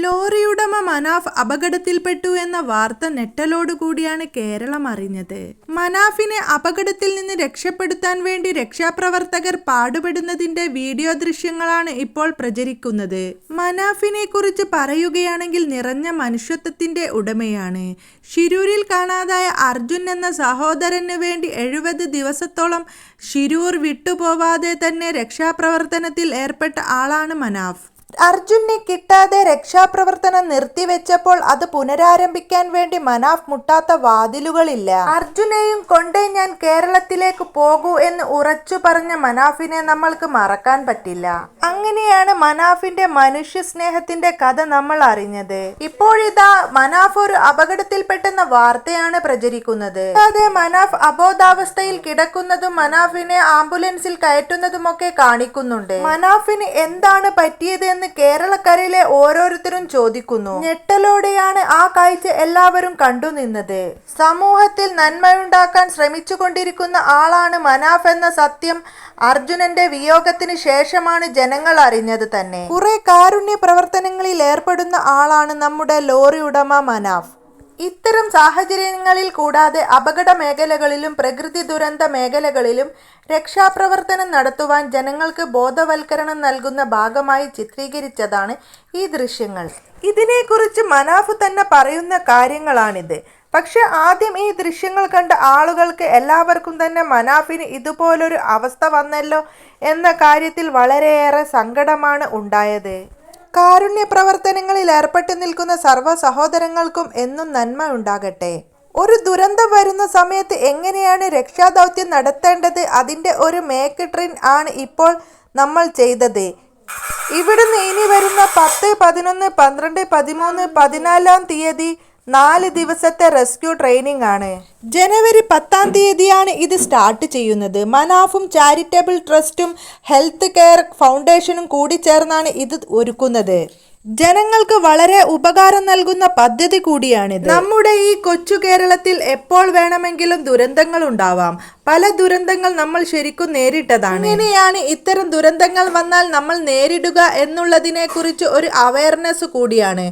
ലോറിയുടമ മനാഫ് അപകടത്തിൽപ്പെട്ടു എന്ന വാർത്ത ഞെട്ടലോടുകൂടിയാണ് കേരളം അറിഞ്ഞത്. മനാഫിനെ അപകടത്തിൽ നിന്ന് രക്ഷപ്പെടുത്താൻ വേണ്ടി രക്ഷാപ്രവർത്തകർ പാടുപെടുന്നതിന്റെ വീഡിയോ ദൃശ്യങ്ങളാണ് ഇപ്പോൾ പ്രചരിക്കുന്നത്. മനാഫിനെ കുറിച്ച് പറയുകയാണെങ്കിൽ നിറഞ്ഞ മനുഷ്യത്വത്തിന്റെ ഉടമയാണ്. ഷിരൂരിൽ കാണാതായ അർജുൻ എന്ന സഹോദരന് വേണ്ടി 70 ദിവസത്തോളം ഷിരൂർ വിട്ടുപോവാതെ തന്നെ രക്ഷാപ്രവർത്തനത്തിൽ ഏർപ്പെട്ട ആളാണ് മനാഫ്. അർജുനെ കിട്ടാതെ രക്ഷാപ്രവർത്തനം നിർത്തിവെച്ചപ്പോൾ അത് പുനരാരംഭിക്കാൻ വേണ്ടി മനാഫ് മുട്ടാത്ത വാതിലുകളില്ല. അർജുനെയും കൊണ്ടേ ഞാൻ കേരളത്തിലേക്ക് പോകൂ എന്ന് ഉറച്ചു പറഞ്ഞ മനാഫിനെ നമ്മൾക്ക് മറക്കാൻ പറ്റില്ല. അങ്ങനെയാണ് മനാഫിന്റെ മനുഷ്യ സ്നേഹത്തിന്റെ കഥ നമ്മൾ അറിഞ്ഞത്. ഇപ്പോഴിതാ മനാഫ് ഒരു അപകടത്തിൽപ്പെട്ടെന്ന വാർത്തയാണ് പ്രചരിക്കുന്നത്. അതെ, മനാഫ് അബോധാവസ്ഥയിൽ കിടക്കുന്നതും മനാഫിനെ ആംബുലൻസിൽ കയറ്റുന്നതുമൊക്കെ കാണിക്കുന്നുണ്ട്. മനാഫിന് എന്താണ് പറ്റിയത് എന്ന് കേരളക്കരയിലെ ഓരോരുത്തരും ചോദിക്കുന്നു. ഞെട്ടലോടെയാണ് ആ കാഴ്ച എല്ലാവരും കണ്ടുനിന്നത്. സമൂഹത്തിൽ നന്മയുണ്ടാക്കാൻ ശ്രമിച്ചുകൊണ്ടിരിക്കുന്ന ആളാണ് മനാഫ് എന്ന സത്യം അർജുനന്റെ വിയോഗത്തിന് ശേഷമാണ് ജനങ്ങൾ അറിഞ്ഞത് തന്നെ. കുറെ കാരുണ്യ പ്രവർത്തനങ്ങളിൽ ഏർപ്പെടുന്ന ആളാണ് നമ്മുടെ ലോറി ഉടമ മനാഫ്. ഇത്തരം സാഹചര്യങ്ങളിൽ കൂടാതെ അപകട മേഖലകളിലും പ്രകൃതി ദുരന്ത മേഖലകളിലും രക്ഷാപ്രവർത്തനം നടത്തുവാൻ ജനങ്ങൾക്ക് ബോധവൽക്കരണം നൽകുന്ന ഭാഗമായി ചിത്രീകരിച്ചതാണ് ഈ ദൃശ്യങ്ങൾ. ഇതിനെക്കുറിച്ച് മനാഫ് തന്നെ പറയുന്ന കാര്യങ്ങളാണിത്. പക്ഷെ ആദ്യം ഈ ദൃശ്യങ്ങൾ കണ്ട ആളുകൾക്ക് എല്ലാവർക്കും തന്നെ മനാഫിന് ഇതുപോലൊരു അവസ്ഥ വന്നല്ലോ എന്ന കാര്യത്തിൽ വളരെയേറെ സങ്കടമാണ് ഉണ്ടായത്. കാരുണ്യ പ്രവർത്തനങ്ങളിൽ ഏർപ്പെട്ടു നിൽക്കുന്ന സർവ്വ സഹോദരങ്ങൾക്കും എന്നും നന്മ ഉണ്ടാകട്ടെ. ഒരു ദുരന്തം വരുന്ന സമയത്ത് എങ്ങനെയാണ് രക്ഷാദൗത്യം നടത്തേണ്ടത്, അതിൻ്റെ ഒരു മേക്ക് ട്രെയിൻ ആണ് ഇപ്പോൾ നമ്മൾ ചെയ്തത്. ഇവിടുന്ന് ഇനി വരുന്ന 10, 11, 12, 13, 14 തീയതി 4 ദിവസത്തെ റെസ്ക്യൂ ട്രെയിനിങ് ആണ്. ജനുവരി 10 തീയതിയാണ് ഇത് സ്റ്റാർട്ട് ചെയ്യുന്നത്. മനാഫും ചാരിറ്റബിൾ ട്രസ്റ്റും ഹെൽത്ത് കെയർ ഫൗണ്ടേഷനും കൂടി ചേർന്നാണ് ഇത് ഒരുക്കുന്നത്. ജനങ്ങൾക്ക് വളരെ ഉപകാരം നൽകുന്ന പദ്ധതി കൂടിയാണിത്. നമ്മുടെ ഈ കൊച്ചു കേരളത്തിൽ എപ്പോൾ വേണമെങ്കിലും ദുരന്തങ്ങൾ ഉണ്ടാവാം. പല ദുരന്തങ്ങൾ നമ്മൾ ശരിക്കും നേരിട്ടതാണ്. ഇങ്ങനെയാണ് ഇത്തരം ദുരന്തങ്ങൾ വന്നാൽ നമ്മൾ നേരിടുക എന്നുള്ളതിനെ കുറിച്ച് ഒരു അവയർനെസ് കൂടിയാണ്.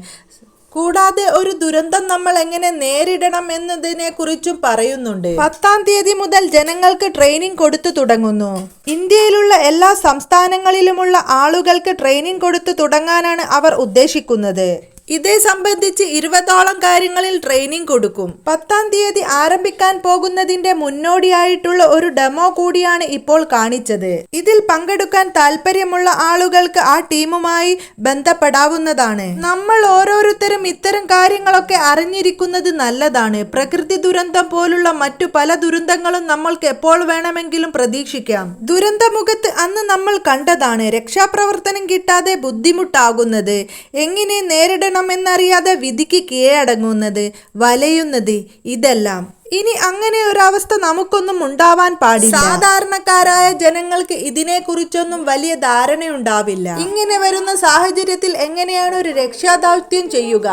കൂടാതെ ഒരു ദുരന്തം നമ്മൾ എങ്ങനെ നേരിടണം എന്നതിനെ കുറിച്ചും പറയുന്നുണ്ട്. 10 തീയതി മുതൽ ജനങ്ങൾക്ക് ട്രെയിനിങ് കൊടുത്തു തുടങ്ങുന്നു. ഇന്ത്യയിലുള്ള എല്ലാ സംസ്ഥാനങ്ങളിലുമുള്ള ആളുകൾക്ക് ട്രെയിനിങ് കൊടുത്തു തുടങ്ങാനാണ് അവർ ഉദ്ദേശിക്കുന്നത്. ഇതേ സംബന്ധിച്ച് 20ഓളം കാര്യങ്ങളിൽ ട്രെയിനിങ് കൊടുക്കും. 10 തീയതി ആരംഭിക്കാൻ പോകുന്നതിന്റെ മുന്നോടിയായിട്ടുള്ള ഒരു ഡെമോ കൂടിയാണ് ഇപ്പോൾ കാണിച്ചത്. ഇതിൽ പങ്കെടുക്കാൻ താല്പര്യമുള്ള ആളുകൾക്ക് ആ ടീമുമായി ബന്ധപ്പെടാവുന്നതാണ്. നമ്മൾ ഓരോരുത്തരും ഇത്തരം കാര്യങ്ങളൊക്കെ അറിഞ്ഞിരിക്കുന്നത് നല്ലതാണ്. പ്രകൃതി ദുരന്തം പോലുള്ള മറ്റു പല ദുരന്തങ്ങളും നമ്മൾക്ക് എപ്പോൾ വേണമെങ്കിലും പ്രതീക്ഷിക്കാം. ദുരന്തമുഖത്ത് അന്ന് നമ്മൾ കണ്ടതാണ് രക്ഷാപ്രവർത്തനം കിട്ടാതെ ബുദ്ധിമുട്ടാകുന്നത്, എങ്ങനെ നേരിടണം എന്നറിയാതെ വിധിക്ക് കീഴടങ്ങുന്നത്, വലയുന്നത്, ഇതെല്ലാം. ഇനി അങ്ങനെ ഒരവസ്ഥ നമുക്കൊന്നും ഉണ്ടാവാൻ പാടില്ല. സാധാരണക്കാരായ ജനങ്ങൾക്ക് ഇതിനെ കുറിച്ചൊന്നും വലിയ ധാരണയുണ്ടാവില്ല. ഇങ്ങനെ വരുന്ന സാഹചര്യത്തിൽ എങ്ങനെയാണ് ഒരു രക്ഷാദൗത്യം ചെയ്യുക?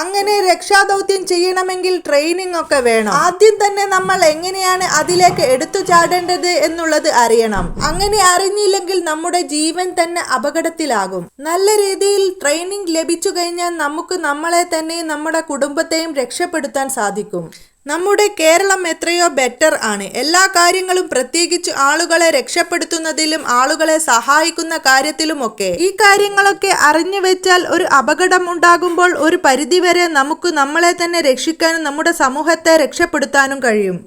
അങ്ങനെ രക്ഷാദൗത്യം ചെയ്യണമെങ്കിൽ ട്രെയിനിങ് ഒക്കെ വേണം. ആദ്യം തന്നെ നമ്മൾ എങ്ങനെയാണ് അതിലേക്ക് എടുത്തു ചാടേണ്ടത് എന്നുള്ളത് അറിയണം. അങ്ങനെ അറിഞ്ഞില്ലെങ്കിൽ നമ്മുടെ ജീവൻ തന്നെ അപകടത്തിലാകും. നല്ല രീതിയിൽ ട്രെയിനിങ് ലഭിച്ചു കഴിഞ്ഞാൽ നമുക്ക് നമ്മളെ തന്നെയും നമ്മുടെ കുടുംബത്തെയും രക്ഷപ്പെടുത്താൻ സാധിക്കും. നമ്മുടെ കേരളം എത്രയോ ബെറ്റർ ആണ് എല്ലാ കാര്യങ്ങളും, പ്രത്യേകിച്ച് ആളുകളെ രക്ഷപ്പെടുത്തുന്നതിലും ആളുകളെ സഹായിക്കുന്ന കാര്യത്തിലുമൊക്കെ. ഈ കാര്യങ്ങളൊക്കെ അറിഞ്ഞു വെച്ചാൽ ഒരു അപകടം ഉണ്ടാകുമ്പോൾ ഒരു പരിധിവരെ നമുക്ക് നമ്മളെ തന്നെ രക്ഷിക്കാനും നമ്മുടെ സമൂഹത്തെ രക്ഷപ്പെടുത്താനും കഴിയും.